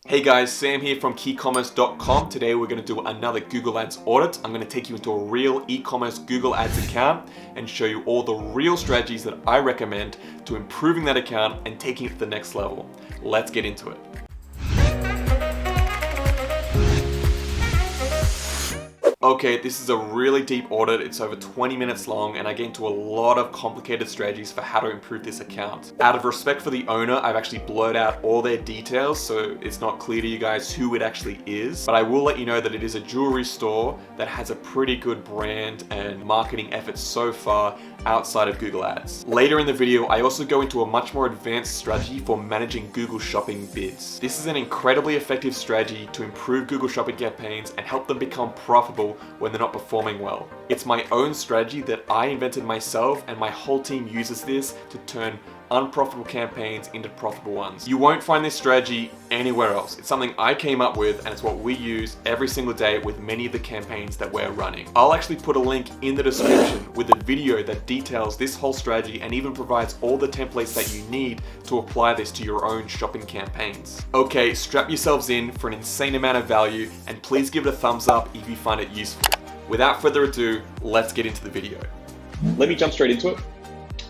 Hey guys, Sam here from keycommerce.com. Today we're going to do another Google Ads audit. I'm going to take you into a real e-commerce Google Ads account and show you all the real strategies that I recommend to improving that account and taking it to the next level. Let's get into it. Okay, this is a really deep audit. It's over 20 minutes long and I get into a lot of complicated strategies for how to improve this account. Out of respect for the owner, I've actually blurred out all their details so it's not clear to you guys who it actually is. But I will let you know that it is a jewelry store that has a pretty good brand and marketing efforts so far outside of Google Ads. Later in the video, I also go into a much more advanced strategy for managing Google Shopping bids. This is an incredibly effective strategy to improve Google Shopping campaigns and help them become profitable when they're not performing well. It's my own strategy that I invented myself, and my whole team uses this to turn unprofitable campaigns into profitable ones. You won't find this strategy anywhere else. It's something I came up with and it's what we use every single day with many of the campaigns that we're running. I'll actually put a link in the description with a video that details this whole strategy and even provides all the templates that you need to apply this to your own shopping campaigns. Okay, strap yourselves in for an insane amount of value and please give it a thumbs up if you find it useful. Without further ado, let's get into the video. Let me jump straight into it.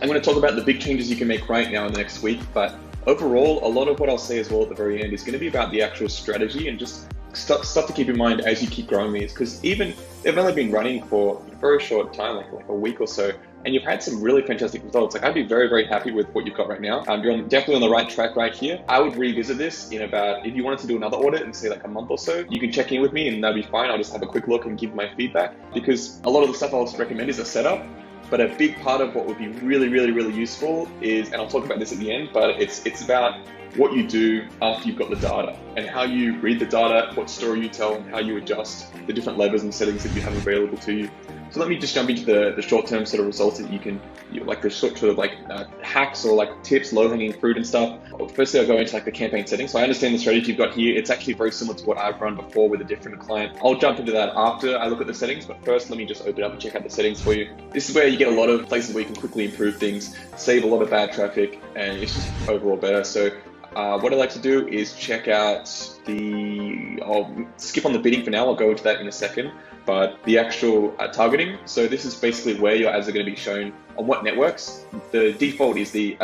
I'm going to talk about the big changes you can make right now in the next week, but overall, a lot of what I'll say as well at the very end is going to be about the actual strategy and just stuff to keep in mind as you keep growing these, because even they've only been running for a very short time, like a week or so, and you've had some really fantastic results. Like I'd be very, very happy with what you've got right now. You're definitely on the right track right here. I would revisit this in about, if you wanted to do another audit in say like a month or so, you can check in with me and that'd be fine. I'll just have a quick look and give my feedback, because a lot of the stuff I'll recommend is a setup. But a big part of what would be really, really, really useful is, and I'll talk about this at the end, but it's about what you do after you've got the data and how you read the data, what story you tell, and how you adjust the different levers and settings that you have available to you. So let me just jump into the short-term sort of results that you can, like the sort of like hacks or like tips, low-hanging fruit and stuff. Firstly, I'll go into like the campaign settings. So I understand the strategy you've got here. It's actually very similar to what I've run before with a different client. I'll jump into that after I look at the settings, but first let me just open up and check out the settings for you. This is where you get a lot of places where you can quickly improve things, save a lot of bad traffic, and it's just overall better. So what I like to do is check out I'll skip on the bidding for now, I'll go into that in a second, but the actual targeting. So this is basically where your ads are going to be shown on what networks. The default is the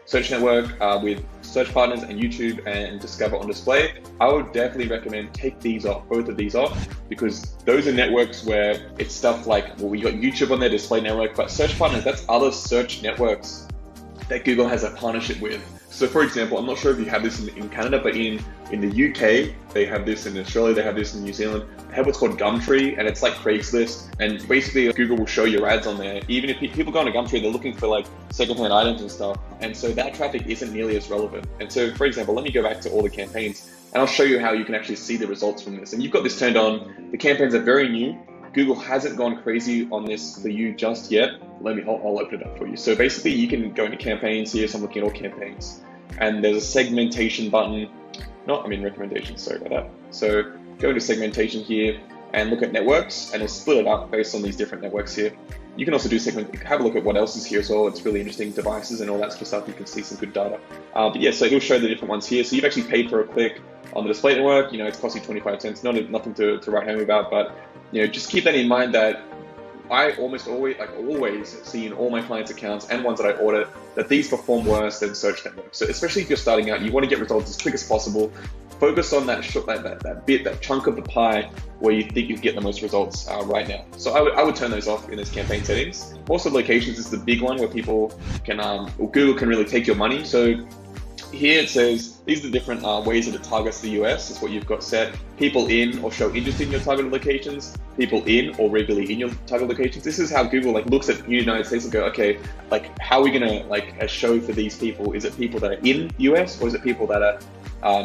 search network with search partners and YouTube and Discover on display. I would definitely recommend take these off, both of these off, because those are networks where it's stuff like, well, we got YouTube on their display network, but search partners, that's other search networks that Google has a partnership with. So for example, I'm not sure if you have this in Canada, but in the UK, they have this, in Australia, they have this, in New Zealand, they have what's called Gumtree, and it's like Craigslist. And basically Google will show your ads on there. Even if people go on a Gumtree, they're looking for like secondhand items and stuff. And so that traffic isn't nearly as relevant. And so for example, let me go back to all the campaigns and I'll show you how you can actually see the results from this. And you've got this turned on. The campaigns are very new. Google hasn't gone crazy on this for you just yet. I'll open it up for you. So basically you can go into campaigns here. So I'm looking at all campaigns and there's a segmentation button. Recommendations, sorry about that. So go into segmentation here and look at networks and it'll split it up based on these different networks here. You can also do have a look at what else is here as well. It's really interesting, devices and all that sort of stuff. You can see some good data. But yeah, so it'll show the different ones here. So you've actually paid for a click on the display network. It's cost you 25 cents, nothing to write home about, but just keep that in mind that I almost always see in all my clients' accounts and ones that I audit that these perform worse than search networks. So especially if you're starting out, you want to get results as quick as possible. Focus on that chunk of the pie where you think you can get the most results right now. So I would turn those off in those campaign settings. Also, locations is the big one where people can, Google can really take your money. So here it says, these are the different ways that it targets the US. That's what you've got set. People in or show interest in your targeted locations. People in or regularly in your target locations. This is how Google looks at the United States and go, okay, how are we gonna show for these people? Is it people that are in US or is it people that are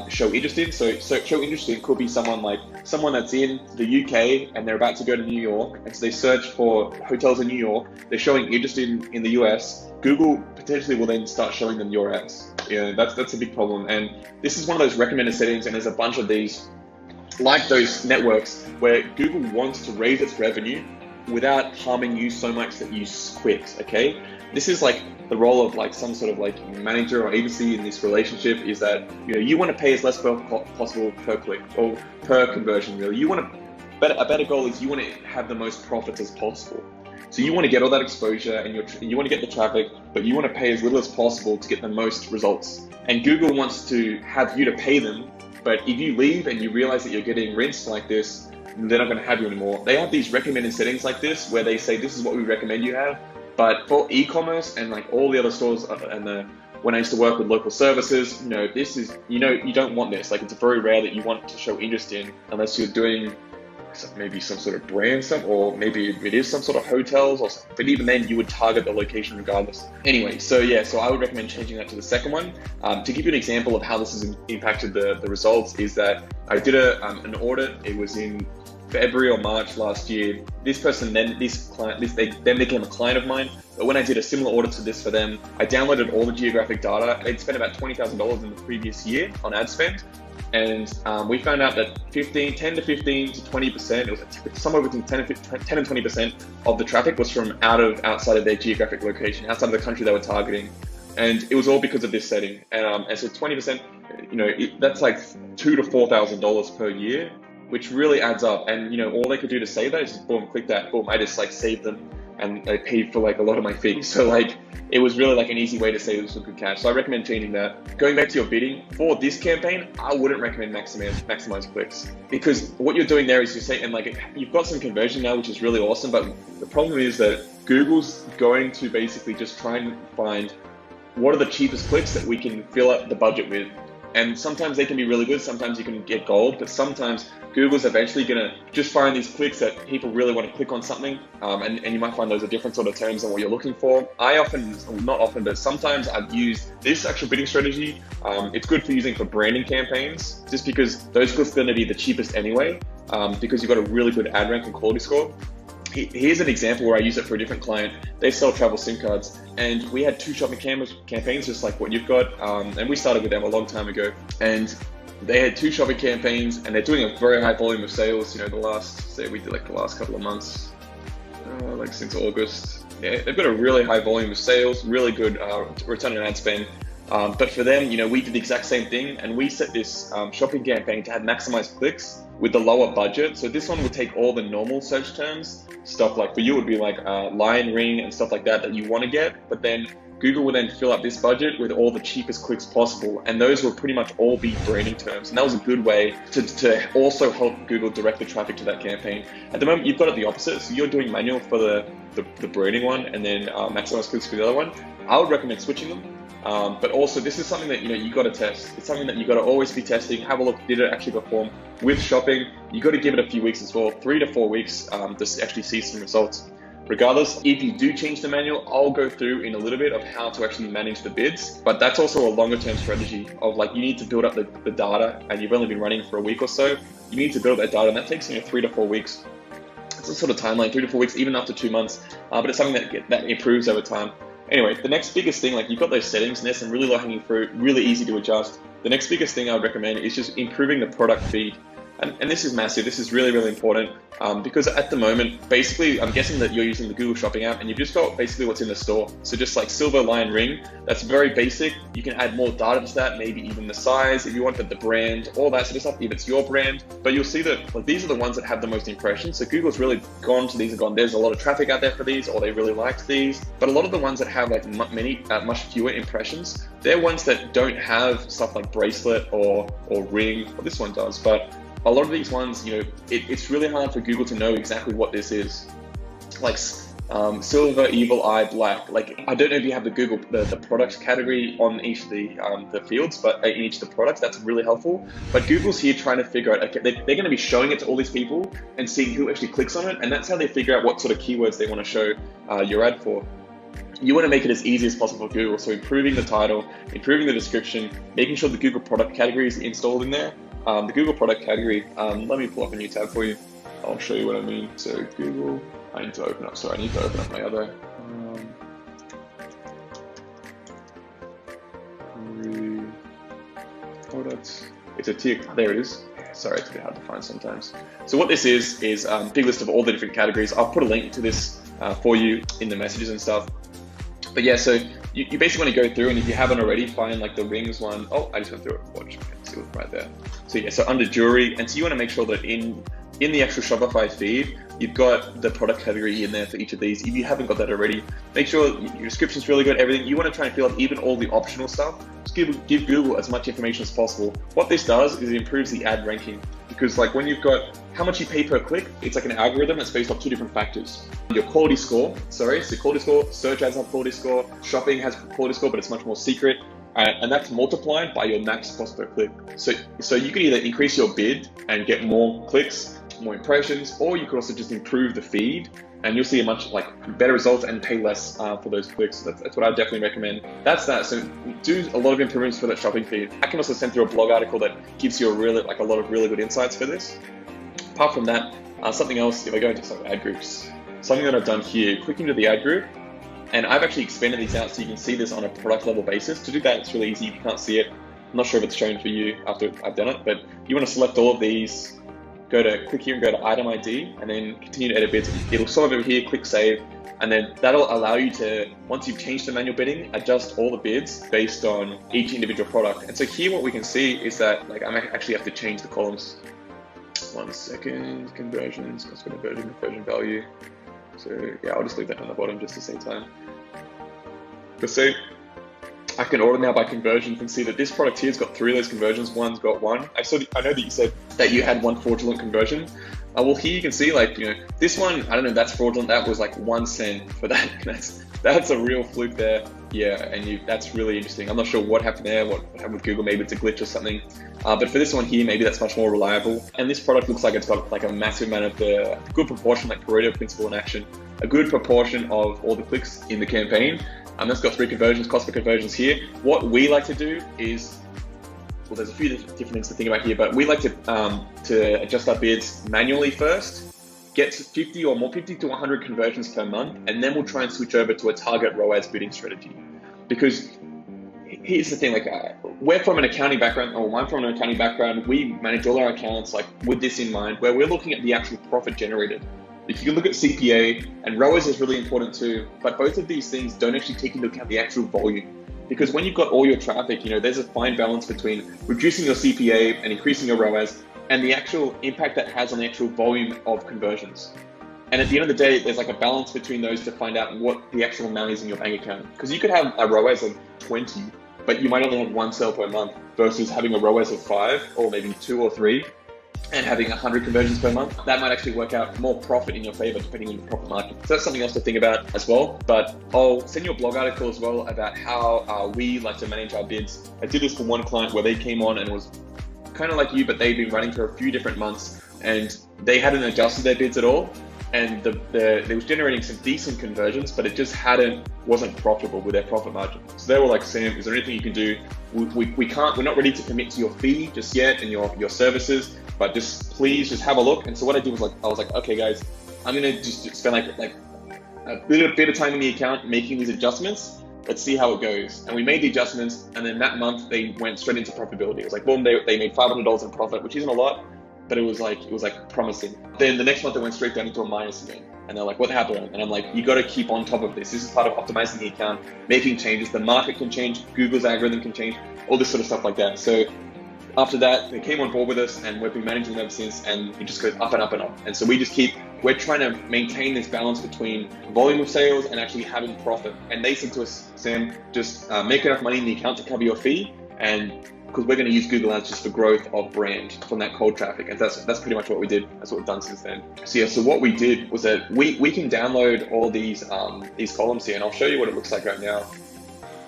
show interest in? So show interest in could be someone that's in the UK and they're about to go to New York, and so they search for hotels in New York. They're showing interest in the US. Google potentially will then start showing them your ads. That's a big problem. And this is one of those recommended settings, and there's a bunch of these, like those networks, where Google wants to raise its revenue without harming you so much that you quit, okay? This is like the role of like some sort of like manager or agency in this relationship, is that, you know, you want to pay as less possible per click or per conversion, really. You want to, a better goal is you want to have the most profits as possible. So you want to get all that exposure and you want to get the traffic, but you want to pay as little as possible to get the most results. And Google wants to have you to pay them, but if you leave and you realize that you're getting rinsed like this, they're not going to have you anymore. They have these recommended settings like this where they say this is what we recommend you have. But for e-commerce and like all the other stores and when I used to work with local services, you know, this is, you know, you don't want this. Like, it's very rare that you want to show interest in unless you're doing maybe some sort of brand stuff, or maybe it is some sort of hotels or something. But even then, you would target the location regardless. Anyway, so yeah, so I would recommend changing that to the second one. To give you an example of how this has impacted the results, is that I did an audit. It was in February or March last year. This person then, they became a client of mine. But when I did a similar audit to this for them, I downloaded all the geographic data. They'd spent about $20,000 in the previous year on ad spend. And we found out that 10 to 15 to 20%, it was somewhere between 10 and 20% of the traffic was from outside of their geographic location, outside of the country they were targeting. And it was all because of this setting. And so 20%, you know, that's like $2,000 to $4,000 per year, which really adds up. And, you know, all they could do to save that is just boom, click that, boom, I just like saved them and I paid for like a lot of my fees. So like, it was really like an easy way to save some good cash. So I recommend changing that. Going back to your bidding, for this campaign, I wouldn't recommend maximize clicks, because what you're doing there is you're saying, and like, you've got some conversion now, which is really awesome. But the problem is that Google's going to basically just try and find what are the cheapest clicks that we can fill up the budget with. And sometimes they can be really good, sometimes you can get gold, but sometimes Google's eventually gonna just find these clicks that people really want to click on something, and you might find those are different sort of terms than what you're looking for. Not often, but sometimes I've used this actual bidding strategy. It's good for using for branding campaigns, just because those clicks are gonna be the cheapest anyway, because you've got a really good ad rank and quality score. Here's an example where I use it for a different client. They sell travel SIM cards, and we had 2 shopping campaigns just like what you've got, and we started with them a long time ago. And they had 2 shopping campaigns, and they're doing a very high volume of sales. You know, the last couple of months, like since August. Yeah, they've got a really high volume of sales, really good return on ad spend. But for them, you know, we did the exact same thing, and we set this shopping campaign to have maximized clicks with the lower budget. So this one would take all the normal search terms, stuff like for you would be like lion ring and stuff like that you want to get, but then Google would then fill up this budget with all the cheapest clicks possible, and those will pretty much all be branding terms. And that was a good way to also help Google direct the traffic to that campaign. At the moment, you've got it the opposite. So you're doing manual for the branding one, and then maximize clicks for the other one. I would recommend switching them. But also, this is something that, you know, you got to test. It's something that you got to always be testing. Have a look, did it actually perform? With shopping, you got to give it a few weeks as well, 3 to 4 weeks, to actually see some results. Regardless, if you do change the manual, I'll go through in a little bit of how to actually manage the bids. But that's also a longer term strategy of like, you need to build up the data, and you've only been running for a week or so. You need to build that data, and that takes, you know, 3 to 4 weeks. It's a sort of timeline, 3 to 4 weeks, even after 2 months. But it's something that improves over time. Anyway, the next biggest thing, like, you've got those settings, and there's some really low-hanging fruit, really easy to adjust. The next biggest thing I would recommend is just improving the product feed. And this is massive. This is really, really important, because at the moment, basically, I'm guessing that you're using the Google Shopping app, and you've just got basically what's in the store. So just like silver lion ring, that's very basic. You can add more data to that, maybe even the size, if you wanted the brand, all that sort of stuff, if it's your brand. But you'll see that, like, these are the ones that have the most impressions. So Google's really gone to these and gone, there's a lot of traffic out there for these, or they really liked these. But a lot of the ones that have like much fewer impressions, they're ones that don't have stuff like bracelet or ring. Well, this one does, but a lot of these ones, you know, it's really hard for Google to know exactly what this is. Like silver, evil eye, black. Like, I don't know if you have the products category on each of the fields, but in each of the products, that's really helpful. But Google's here trying to figure out, okay, they're going to be showing it to all these people and seeing who actually clicks on it, and that's how they figure out what sort of keywords they want to show your ad for. You want to make it as easy as possible for Google, so improving the title, improving the description, making sure the Google product category is installed in there. The Google product category, let me pull up a new tab for you. I'll show you what I mean. So Google, I need to open up my other products. It's a tier, there it is. Sorry, it's a bit hard to find sometimes. So what this is a big list of all the different categories. I'll put a link to this for you in the messages and stuff. But yeah, so you basically want to go through, and if you haven't already, find like the rings one. Oh, I just went through it. Watch, see it right there. So yeah, so under jewelry, and so you want to make sure that in the actual Shopify feed, you've got the product category in there for each of these. If you haven't got that already, make sure your description's really good, everything. You want to try and fill out even all the optional stuff. Just give Google as much information as possible. What this does is it improves the ad ranking, because like when you've got how much you pay per click, it's like an algorithm that's based off two different factors. Your quality score, so quality score, search ads have quality score, shopping has quality score, but it's much more secret. And that's multiplied by your max cost per click. So you could either increase your bid and get more clicks, more impressions, or you could also just improve the feed, and you'll see a much better results and pay less for those clicks. So that's what I definitely recommend. That's that. So do a lot of improvements for that shopping feed. I can also send through a blog article that gives you a lot of really good insights for this. Apart from that, something else, if I go into some ad groups, something that I've done here, click into the ad group, and I've actually expanded these out so you can see this on a product level basis. To do that, it's really easy. If you can't see it, I'm not sure if it's shown for you after I've done it, but you want to select all of these, click here and go to item ID, and then continue to edit bids. It'll sort of over here, click save, and then that'll allow you to, once you've changed the manual bidding, adjust all the bids based on each individual product. And so here what we can see is that I actually have to change the columns. 1 second, conversions, cost per conversion value. So yeah, I'll just leave that on the bottom just to save time. So I can order now by conversion. You can see that this product here's got 3 of those conversions. One's got 1. I know that you said that you had 1 fraudulent conversion. Well, here you can see this one, I don't know, that's fraudulent. That was 1 cent for that. That's a real fluke there. Yeah, and that's really interesting. I'm not sure what happened there, what happened with Google. Maybe it's a glitch or something. But for this one here, maybe that's much more reliable. And this product looks like it's got a massive amount of the good proportion, Pareto principle in action, a good proportion of all the clicks in the campaign. That's got 3 conversions, cost per conversions here. What we like to do is, well, there's a few different things to think about here, but we like to adjust our bids manually first, get to 50 or more, 50 to 100 conversions per month, and then we'll try and switch over to a target ROAS bidding strategy. Because here's the thing, we're from an accounting background, or I'm from an accounting background, we manage all our accounts with this in mind, where we're looking at the actual profit generated. If you can look at CPA, and ROAS is really important too, but both of these things don't actually take into account the actual volume. Because when you've got all your traffic, there's a fine balance between reducing your CPA and increasing your ROAS, and the actual impact that has on the actual volume of conversions. And at the end of the day, there's a balance between those to find out what the actual amount is in your bank account. Because you could have a ROAS of 20, but you might only have 1 sale per month, versus having a ROAS of 5, or maybe 2 or 3, and having 100 conversions per month. That might actually work out more profit in your favor depending on your profit margin. So that's something else to think about as well. But I'll send you a blog article as well about how we like to manage our bids. I did this for one client where they came on and it was kind of like you, but they'd been running for a few different months and they hadn't adjusted their bids at all. And they was generating some decent conversions, but it just wasn't profitable with their profit margin. So they were like, Sam, is there anything you can do? We're not ready to commit to your fee just yet and your services, but please have a look. And so what I did was I was like, okay guys, I'm gonna just spend a bit of time in the account making these adjustments. Let's see how it goes. And we made the adjustments, and then that month they went straight into profitability. It was boom, they made $500 in profit, which isn't a lot, but it was promising. Then the next month they went straight down into a minus again. And they're like, what happened? And I'm like, you got to keep on top of this. This is part of optimizing the account, making changes. The market can change, Google's algorithm can change, all this sort of stuff like that. So after that, they came on board with us, and we've been managing them ever since, and it just goes up and up and up. And so we're trying to maintain this balance between volume of sales and actually having profit. And they said to us, Sam, just make enough money in the account to cover your fee, and because we're going to use Google Ads just for growth of brand from that cold traffic. And that's pretty much what we did. That's what we've done since then. So yeah, so what we did was that we can download all these columns here, and I'll show you what it looks like right now.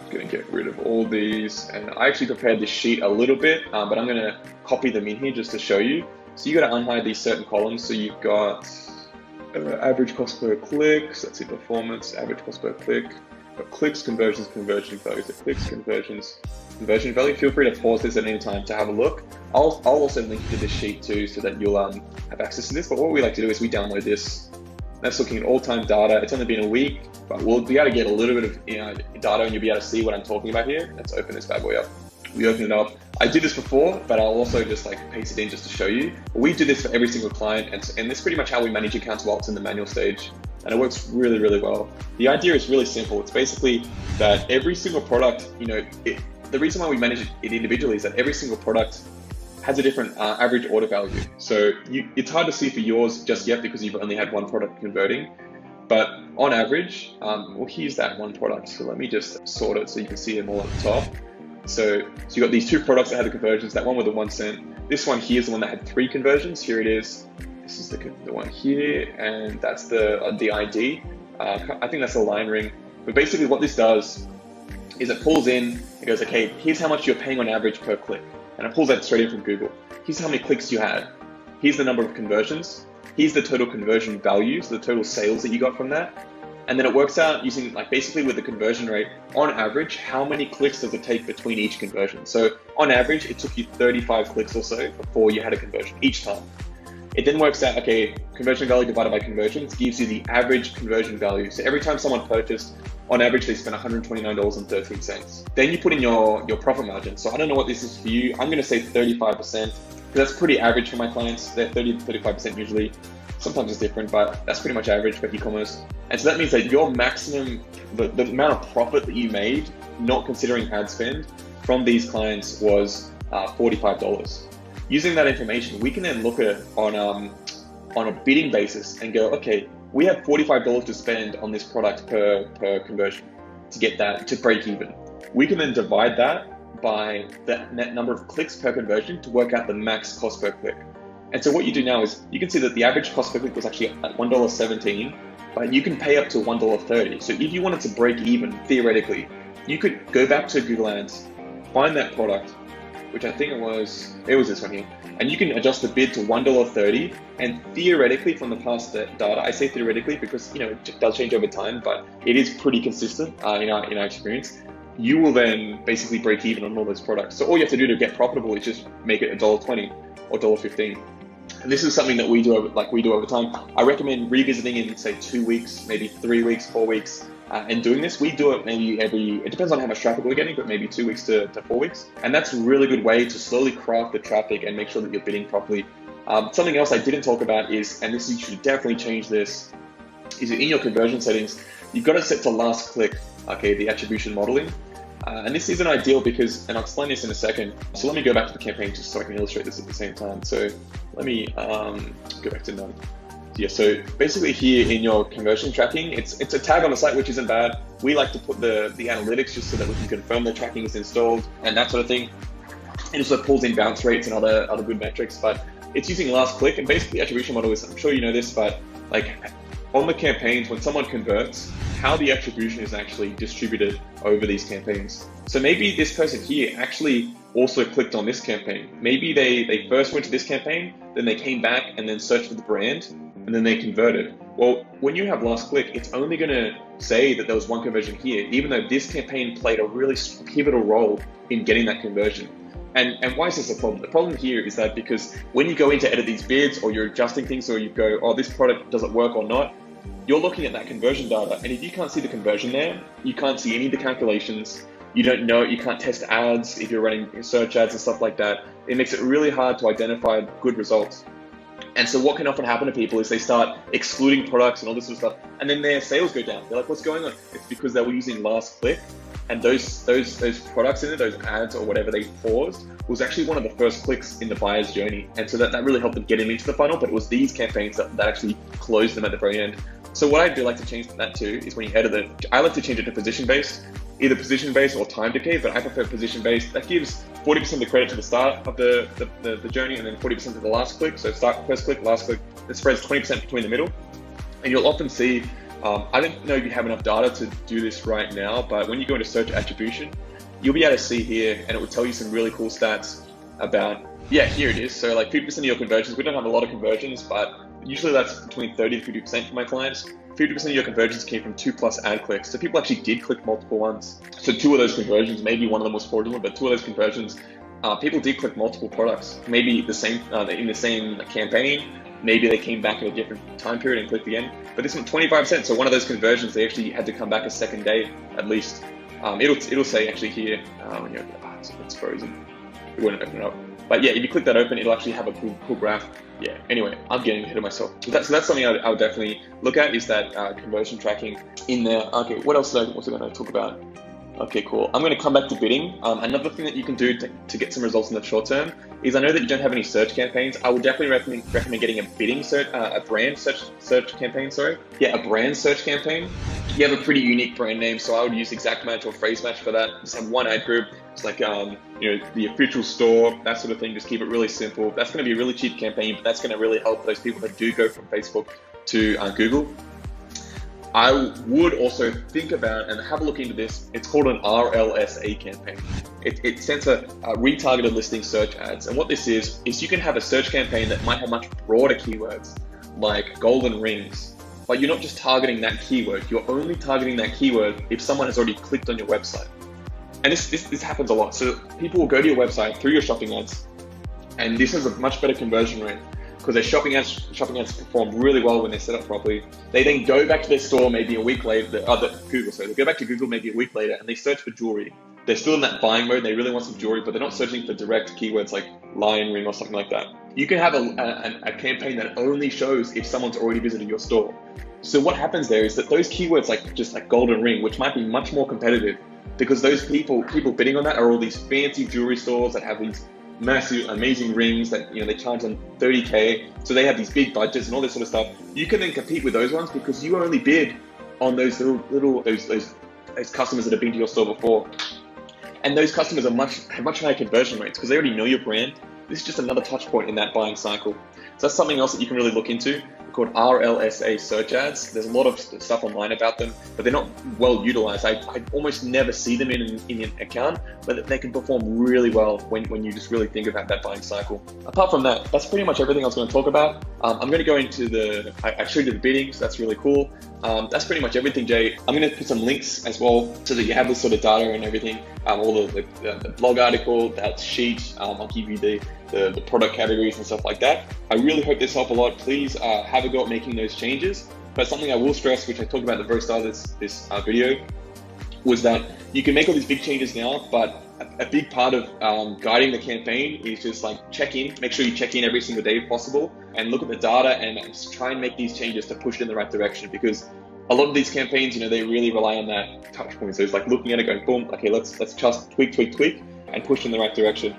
I'm going to get rid of all these, and I actually prepared this sheet a little bit, but I'm going to copy them in here just to show you. So you got to unhide these certain columns. So you've got average cost per click, so that's the performance, average cost per click, but clicks, conversions, conversion values, clicks, conversions, conversion value. Feel free to pause this at any time to have a look. I'll also link to this sheet too, so that you'll have access to this. But what we like to do is we download this. That's looking at all-time data. It's only been a week, but we'll be able to get a little bit of data, and you'll be able to see what I'm talking about here. Let's open this bad boy up. We open it up. I did this before, but I'll also just like paste it in just to show you. We do this for every single client, and this is pretty much how we manage accounts while it's in the manual stage. And it works really, really well. The idea is really simple. It's basically that every single product, the reason why we manage it individually is that every single product has a different average order value. So it's hard to see for yours just yet because you've only had one product converting. But on average, here's that one product. So let me just sort it so you can see them all at the top. So you got these two products that had the conversions, that one with the 1 cent. This one here is the one that had 3 conversions. Here it is. This is the one here, and that's the ID. I think that's the line ring. But basically what this does is it pulls in, it goes, okay, here's how much you're paying on average per click. And it pulls that straight in from Google. Here's how many clicks you had. Here's the number of conversions. Here's the total conversion value, so the total sales that you got from that. And then it works out using basically with the conversion rate, on average, how many clicks does it take between each conversion? So on average, it took you 35 clicks or so before you had a conversion each time. It then works out, okay, conversion value divided by conversions gives you the average conversion value. So every time someone purchased, on average, they spent $129.13. Then you put in your profit margin. So I don't know what this is for you. I'm gonna say 35%, because that's pretty average for my clients. They're 30 to 35% usually. Sometimes it's different, but that's pretty much average for e-commerce. And so that means that your maximum, the amount of profit that you made, not considering ad spend, from these clients was $45. Using that information, we can then look at it on a bidding basis and go, okay, we have $45 to spend on this product per conversion to get that to break even. We can then divide that by the net number of clicks per conversion to work out the max cost per click. And so what you do now is you can see that the average cost per click was actually at $1.17, but you can pay up to $1.30. So if you wanted to break even, theoretically, you could go back to Google Ads, find that product, which I think it was this one here, and you can adjust the bid to $1.30. And theoretically, from the past data, I say theoretically because it does change over time, but it is pretty consistent in our experience. You will then basically break even on all those products. So all you have to do to get profitable is just make it $1.20 or $1.15. And this is something that we do over time. I recommend revisiting in say 2 weeks, maybe 3 weeks, 4 weeks, and doing this. We do it maybe it depends on how much traffic we're getting, but maybe 2 weeks to 4 weeks. And that's a really good way to slowly craft the traffic and make sure that you're bidding properly. Something else I didn't talk about is, and this you should definitely change this, is in your conversion settings, you've got to set to last click, okay, the attribution modeling. And this isn't ideal because, and I'll explain this in a second. So let me go back to the campaign just so I can illustrate this at the same time. So let me go back to none. Yeah, so basically here in your conversion tracking, it's a tag on the site, which isn't bad. We like to put the analytics just so that we can confirm the tracking is installed and that sort of thing. It also pulls in bounce rates and other good metrics, but it's using last click. And basically attribution model is, I'm sure you know this, but like on the campaigns, when someone converts, how the attribution is actually distributed over these campaigns. So maybe this person here actually also clicked on this campaign. Maybe they first went to this campaign, then they came back and then searched for the brand, and then they converted. Well, when you have last click, it's only gonna say that there was one conversion here, even though this campaign played a really pivotal role in getting that conversion. And why is this a problem? The problem here is that because when you go in to edit these bids or you're adjusting things or you go, oh, this product doesn't work or not, you're looking at that conversion data. And if you can't see the conversion there, you can't see any of the calculations, you don't know, you can't test ads if you're running search ads and stuff like that. It makes it really hard to identify good results. And so what can often happen to people is they start excluding products and all this sort of stuff, and then their sales go down. They're like, what's going on? It's because they were using last click, and those products in it, those ads or whatever they paused, was actually one of the first clicks in the buyer's journey. And so that really helped them get them into the funnel, but it was these campaigns that actually closed them at the very end. So what I do like to change that to is when you edit it, I like to change it to position-based, either position-based or time decay, but I prefer position-based. That gives 40% of the credit to the start of the journey and then 40% to the last click. So start, first click, last click. It spreads 20% between the middle. And you'll often see, I don't know if you have enough data to do this right now, but when you go into search attribution, you'll be able to see here, and it will tell you some really cool stats about, yeah, here it is. So like 50% of your conversions, we don't have a lot of conversions, but usually that's between 30 to 50% for my clients. 50% of your conversions came from 2+ ad clicks. So people actually did click multiple ones. So 2 of those conversions, maybe one of them was fraudulent, but 2 of those conversions, people did click multiple products. Maybe the same in the same campaign. Maybe they came back at a different time period and clicked again. But this one, 25%. So one of those conversions, they actually had to come back a second day at least. It'll say actually here, it's frozen. It won't open it up. But yeah, if you click that open, it'll actually have a cool graph. Yeah, anyway, I'm getting ahead of myself. So that's something I would definitely look at, is that conversion tracking in there. Okay, what else was I going to talk about? Okay, cool. I'm going to come back to bidding. Another thing that you can do to get some results in the short term is, I know that you don't have any search campaigns. I would definitely recommend getting a bidding search, a brand search campaign. Sorry, yeah, a brand search campaign. You have a pretty unique brand name, so I would use exact match or phrase match for that. Just have one ad group. It's like the official store, that sort of thing. Just keep it really simple. That's going to be a really cheap campaign, but that's going to really help those people that do go from Facebook to Google. I would also think about and have a look into this. It's called an RLSA campaign. It stands for retargeted listing search ads. And what this is you can have a search campaign that might have much broader keywords, like golden rings, but you're not just targeting that keyword. You're only targeting that keyword if someone has already clicked on your website. And this happens a lot. So people will go to your website through your shopping ads, and this has a much better conversion rate, because their shopping ads perform really well when they're set up properly. They then go back to their store maybe a week later, they go back to Google maybe a week later, and they search for jewelry. They're still in that buying mode, they really want some jewelry, but they're not searching for direct keywords like lion ring or something like that. You can have a campaign that only shows if someone's already visited your store. So what happens there is that those keywords like golden ring, which might be much more competitive, because those people bidding on that are all these fancy jewelry stores that have these massive, amazing rings that they charge them $30K. So they have these big budgets and all this sort of stuff. You can then compete with those ones because you only bid on those those customers that have been to your store before. And those customers have much higher conversion rates because they already know your brand. This is just another touch point in that buying cycle. So that's something else that you can really look into, called RLSA search ads. There's a lot of stuff online about them, but they're not well utilized. I almost never see them in an account, but they can perform really well when you just really think about that buying cycle. Apart from that, that's pretty much everything I was going to talk about. I'm going to go into I showed you the bidding, so that's really cool. That's pretty much everything, Jay. I'm going to put some links as well so that you have this sort of data and everything. All the blog article, that sheet. I'll give you the product categories and stuff like that. I really hope this helped a lot. Please have a go at making those changes. But something I will stress, which I talked about at the very start of this video, was that you can make all these big changes now, but a big part of guiding the campaign is just make sure you check in every single day if possible, and look at the data and just try and make these changes to push it in the right direction, because a lot of these campaigns, they really rely on that touch point. So it's like looking at it going, boom, okay, let's just tweak, and push in the right direction.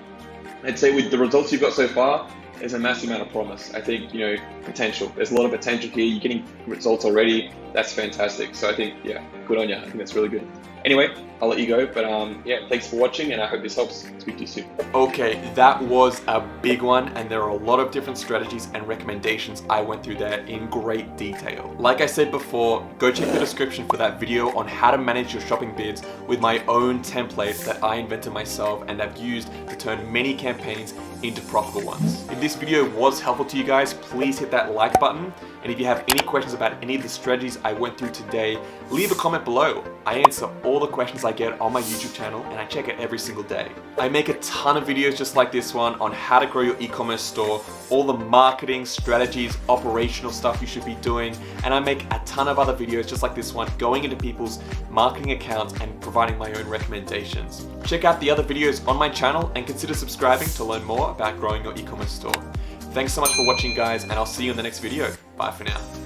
I'd say with the results you've got so far, there's a massive amount of promise. I think, potential. There's a lot of potential here. You're getting results already. That's fantastic. So I think, good on you. I think that's really good. Anyway, I'll let you go. But thanks for watching, and I hope this helps. Speak to you soon. Okay, that was a big one, and there are a lot of different strategies and recommendations I went through there in great detail. Like I said before, go check the description for that video on how to manage your shopping bids with my own template that I invented myself and have used to turn many campaigns into profitable ones. If this video was helpful to you guys, please hit that like button. And if you have any questions about any of the strategies I went through today, leave a comment below. I answer all the questions I get on my YouTube channel, and I check it every single day. I make a ton of videos just like this one on how to grow your e-commerce store, all the marketing strategies, operational stuff you should be doing, and I make a ton of other videos just like this one going into people's marketing accounts and providing my own recommendations. Check out the other videos on my channel and consider subscribing to learn more about growing your e-commerce store. Thanks so much for watching, guys, and I'll see you in the next video. Bye for now.